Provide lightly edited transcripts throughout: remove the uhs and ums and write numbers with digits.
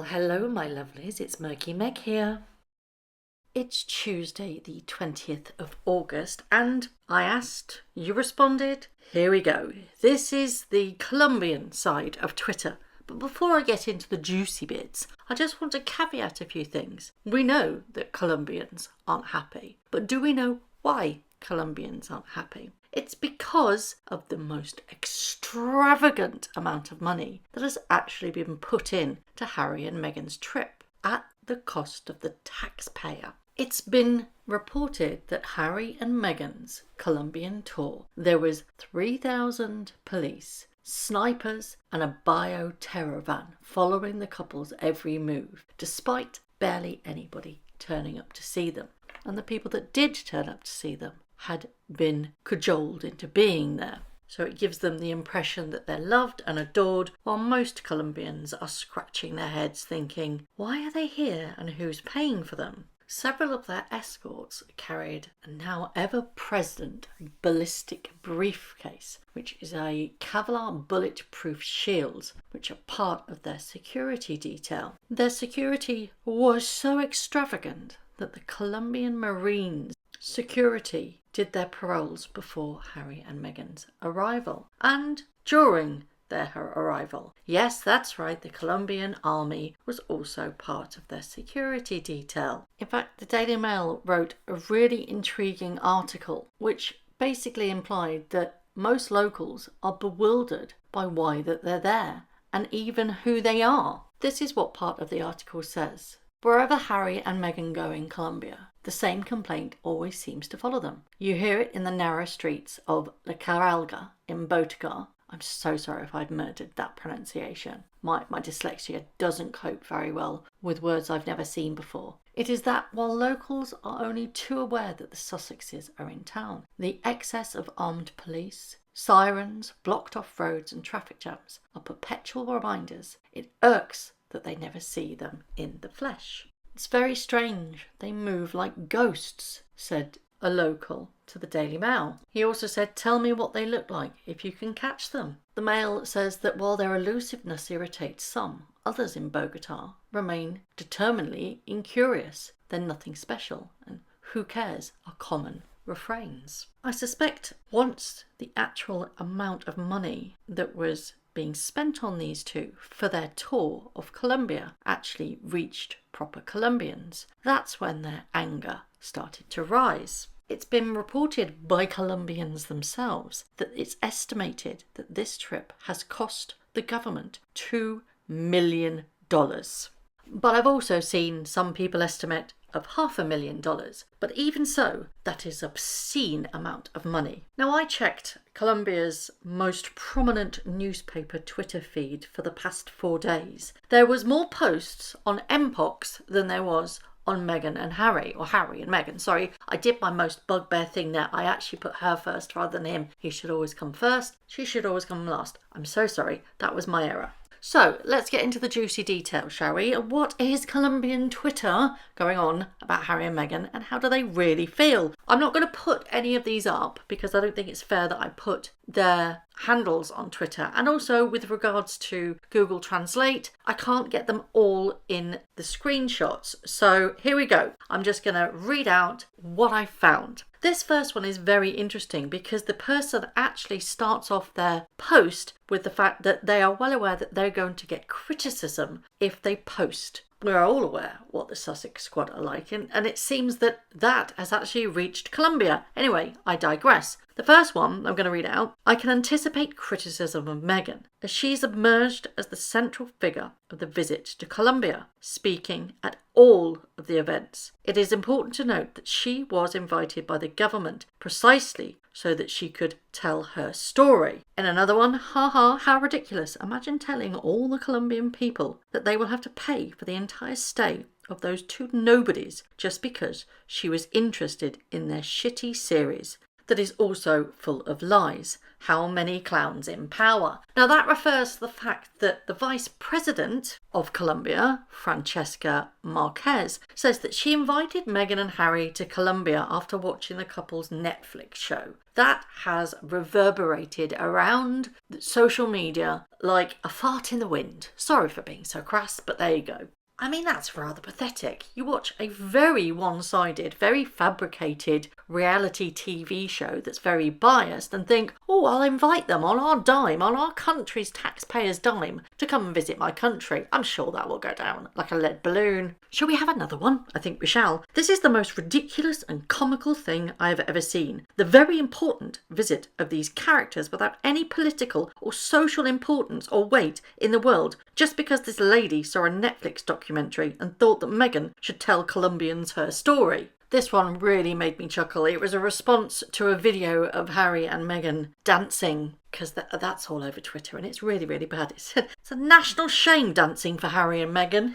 Well, hello, my lovelies. It's Murky Meg here. It's Tuesday, the 20th of August, and I asked, you responded. Here we go. This is the Colombian side of Twitter. But before I get into the juicy bits, I just want to caveat a few things. We know that Colombians aren't happy, but do we know why Colombians aren't happy? It's because of the most extravagant amount of money that has actually been put in to Harry and Meghan's trip at the cost of the taxpayer. It's been reported that Harry and Meghan's Colombian tour, there was 3,000 police, snipers and a bioterror van following the couple's every move, despite barely anybody turning up to see them. And the people that did turn up to see them had been cajoled into being there. So it gives them the impression that they're loved and adored, while most Colombians are scratching their heads thinking, why are they here and who's paying for them? Several of their escorts carried a now ever-present ballistic briefcase, which is a Kevlar bulletproof shield, which are part of their security detail. Their security was so extravagant that the Colombian Marines security did their paroles before Harry and Meghan's arrival and during their arrival. Yes, that's right, the Colombian army was also part of their security detail. In fact, the Daily Mail wrote a really intriguing article which basically implied that most locals are bewildered by why that they're there and even who they are. This is what part of the article says. Wherever Harry and Meghan go in Colombia, the same complaint always seems to follow them. You hear it in the narrow streets of La Caralga in Bogotá. I'm so sorry if I'd murdered that pronunciation. My dyslexia doesn't cope very well with words I've never seen before. It is that while locals are only too aware that the Sussexes are in town, the excess of armed police, sirens, blocked off roads and traffic jams are perpetual reminders. It irks that they never see them in the flesh. It's very strange. They move like ghosts, said a local to the Daily Mail. He also said, tell me what they look like if you can catch them. The Mail says that while their elusiveness irritates some, others in Bogotá remain determinedly incurious. They're nothing special, and who cares are common refrains. I suspect once the actual amount of money that was being spent on these two for their tour of Colombia actually reached proper Colombians, that's when their anger started to rise. It's been reported by Colombians themselves that it's estimated that this trip has cost the government $2 million. But I've also seen some people estimate of $500,000. But even so, that is an obscene amount of money. Now, I checked Colombia's most prominent newspaper Twitter feed for the past 4 days. There was more posts on Mpox than there was on Meghan and Harry, or Harry and Meghan. Sorry, I did my most bugbear thing there. I actually put her first rather than him. He should always come first. She should always come last. I'm so sorry. That was my error. So let's get into the juicy details, shall we? What is Colombian Twitter going on about Harry and Meghan, and how do they really feel? I'm not going to put any of these up because I don't think it's fair that I put their handles on Twitter. And also with regards to Google Translate, I can't get them all in the screenshots. So here we go. I'm just going to read out what I found. This first one is very interesting because the person actually starts off their post with the fact that they are well aware that they're going to get criticism if they post. We're all aware what the Sussex squad are like, and it seems that that has actually reached Colombia. Anyway, I digress. The first one I'm going to read out. I can anticipate criticism of Meghan, as she's emerged as the central figure of the visit to Colombia, speaking at all of the events. It is important to note that she was invited by the government precisely so that she could tell her story. In another one, haha, how ridiculous. Imagine telling all the Colombian people that they will have to pay for the entire stay of those two nobodies just because she was interested in their shitty series. that is also full of lies. How many clowns in power? Now that refers to the fact that the Vice President of Colombia, Francesca Marquez, says that she invited Meghan and Harry to Colombia after watching the couple's Netflix show. That has reverberated around social media like a fart in the wind. Sorry for being so crass, but there you go. I mean, that's rather pathetic. You watch a very one-sided, very fabricated reality TV show that's very biased and think, oh, I'll invite them on our dime, on our country's taxpayers' dime, to come and visit my country. I'm sure that will go down like a lead balloon. Shall we have another one? I think we shall. This is the most ridiculous and comical thing I have ever seen. The very important visit of these characters without any political or social importance or weight in the world, just because this lady saw a Netflix documentary and thought that Meghan should tell Colombians her story. This one really made me chuckle. It was a response to a video of Harry and Meghan dancing, because that's all over Twitter and it's really, really bad. It's a national shame dancing for Harry and Meghan.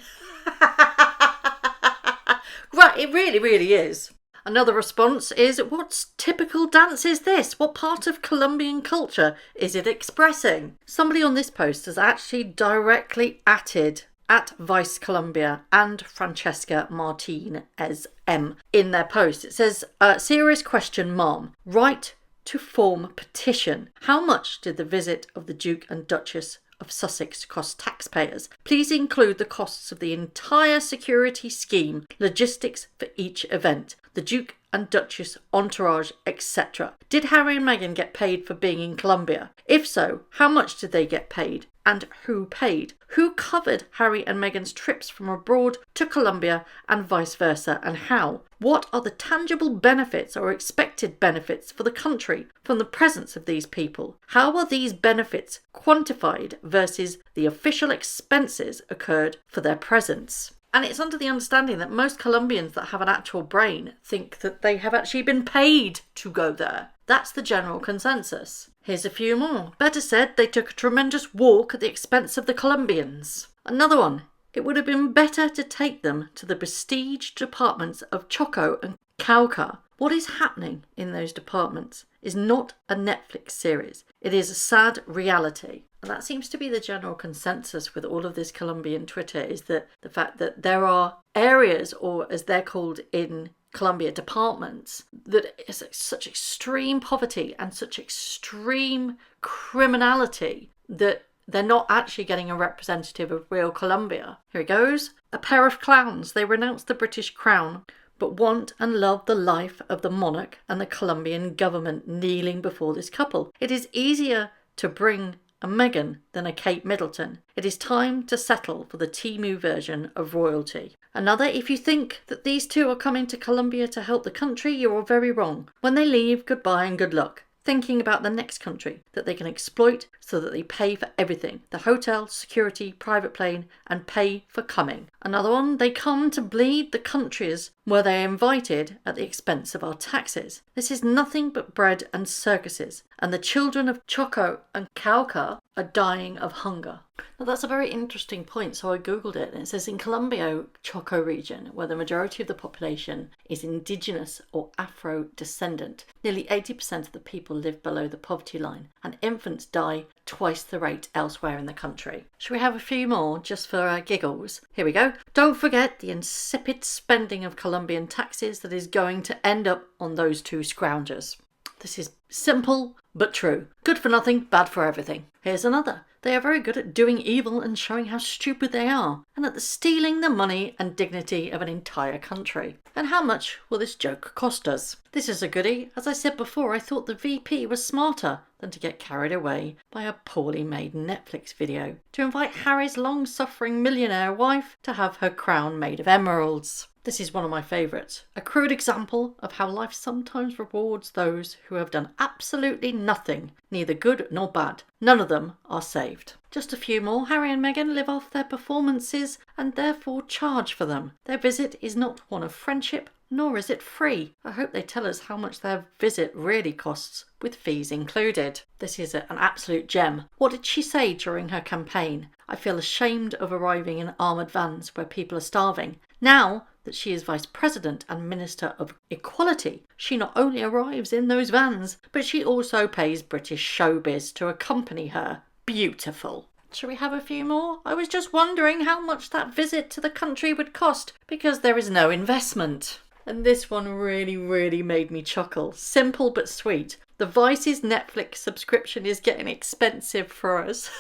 Right, it really, really is. Another response is, what typical dance is this? What part of Colombian culture is it expressing? Somebody on this post has actually directly at Vice Colombia and Francesca Martinez M in their post. It says, serious question, Mom. Right to form petition. How much did the visit of the Duke and Duchess of Sussex cost taxpayers? Please include the costs of the entire security scheme, logistics for each event, the Duke and Duchess entourage, etc. Did Harry and Meghan get paid for being in Colombia? If so, how much did they get paid? And who paid? Who covered Harry and Meghan's trips from abroad to Colombia and vice versa, and how? What are the tangible benefits or expected benefits for the country from the presence of these people? How are these benefits quantified versus the official expenses occurred for their presence? And it's under the understanding that most Colombians that have an actual brain think that they have actually been paid to go there. That's the general consensus. Here's a few more. Better said, they took a tremendous walk at the expense of the Colombians. Another one. It would have been better to take them to the besieged departments of Choco and Cauca. What is happening in those departments is not a Netflix series. It is a sad reality. And that seems to be the general consensus with all of this Colombian Twitter, is that the fact that there are areas, or as they're called in Colombia, departments, that is such extreme poverty and such extreme criminality that they're not actually getting a representative of real Colombia. Here it goes. A pair of clowns. They renounce the British crown, but want and love the life of the monarch and the Colombian government kneeling before this couple. It is easier to bring a Meghan than a Kate Middleton. It is time to settle for the Timu version of royalty. Another, if you think that these two are coming to Colombia to help the country, you are very wrong. When they leave, goodbye and good luck. Thinking about the next country that they can exploit so that they pay for everything. The hotel, security, private plane, and pay for coming. Another one, they come to bleed the countries where they are invited at the expense of our taxes. This is nothing but bread and circuses, and the children of Choco and Cauca are dying of hunger. Now that's a very interesting point, so I googled it, and it says in Colombia, Choco region, where the majority of the population is indigenous or Afro-descendant, nearly 80% of the people live below the poverty line, and infants die twice the rate elsewhere in the country. Shall we have a few more just for giggles? Here we go. Don't forget the insipid spending of Colombian taxes that is going to end up on those two scroungers. This is simple but true. Good for nothing, bad for everything. Here's another. They are very good at doing evil and showing how stupid they are, and at stealing the money and dignity of an entire country. And how much will this joke cost us? This is a goodie. As I said before, I thought the VP was smarter than to get carried away by a poorly made Netflix video to invite Harry's long-suffering millionaire wife to have her crown made of emeralds. This is one of my favourites. A crude example of how life sometimes rewards those who have done absolutely nothing, neither good nor bad. None of them are saved. Just a few more. Harry and Meghan live off their performances and therefore charge for them. Their visit is not one of friendship, nor is it free. I hope they tell us how much their visit really costs, with fees included. This is an absolute gem. What did she say during her campaign? I feel ashamed of arriving in armoured vans where people are starving. Now, that she is Vice President and Minister of Equality, she not only arrives in those vans, but she also pays British showbiz to accompany her. Beautiful. Shall we have a few more? I was just wondering how much that visit to the country would cost, because there is no investment. And this one really, really made me chuckle. Simple but sweet. The Vice's Netflix subscription is getting expensive for us.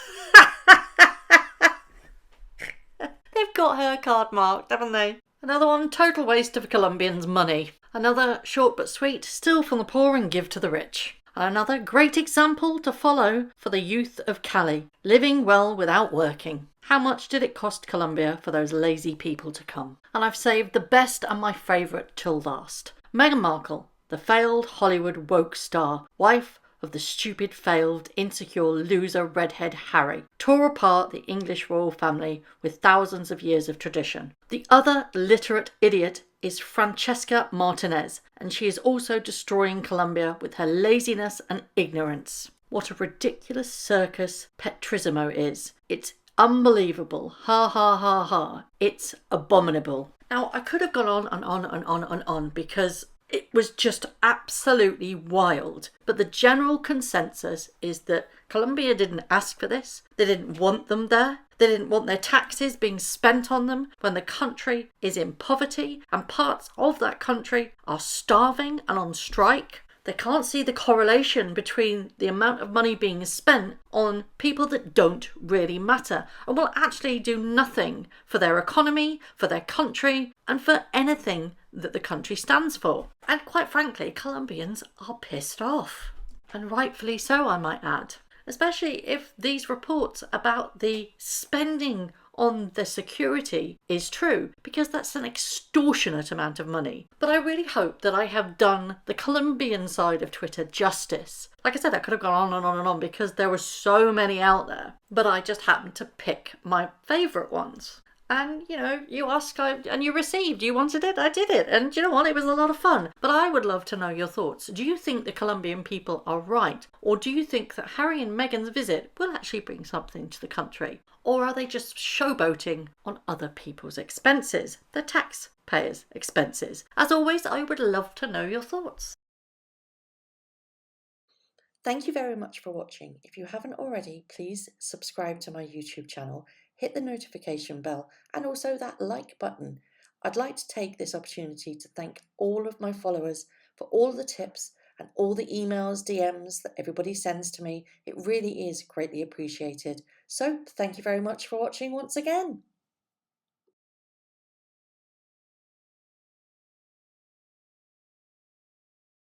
They've got her card marked, haven't they? Another one, total waste of Colombians' money. Another, short but sweet, steal from the poor and give to the rich. And another, great example to follow for the youth of Cali, living well without working. How much did it cost Colombia for those lazy people to come? And I've saved the best and my favourite till last. Meghan Markle, the failed Hollywood woke star, wife of the stupid, failed, insecure, loser redhead Harry, tore apart the English royal family with thousands of years of tradition. The other literate idiot is Francesca Martinez, and she is also destroying Colombia with her laziness and ignorance. What a ridiculous circus Petrismo is. It's unbelievable. Ha ha ha ha. It's abominable. Now, I could have gone on and on and on and on because it was just absolutely wild. But the general consensus is that Colombia didn't ask for this. They didn't want them there. They didn't want their taxes being spent on them when the country is in poverty and parts of that country are starving and on strike. They can't see the correlation between the amount of money being spent on people that don't really matter and will actually do nothing for their economy, for their country, and for anything that the country stands for. And quite frankly, Colombians are pissed off. And rightfully so, I might add. Especially if these reports about the spending on the security is true, because that's an extortionate amount of money. But I really hope that I have done the Colombian side of Twitter justice. Like I said, I could have gone on and on and on because there were so many out there, but I just happened to pick my favourite ones. And, you know, you asked and you received. You wanted it, I did it. And you know what? It was a lot of fun. But I would love to know your thoughts. Do you think the Colombian people are right? Or do you think that Harry and Meghan's visit will actually bring something to the country? Or are they just showboating on other people's expenses, the taxpayers' expenses? As always, I would love to know your thoughts. Thank you very much for watching. If you haven't already, please subscribe to my YouTube channel, hit the notification bell and also that like button. I'd like to take this opportunity to thank all of my followers for all the tips and all the emails, DMs that everybody sends to me. It really is greatly appreciated. So thank you very much for watching once again.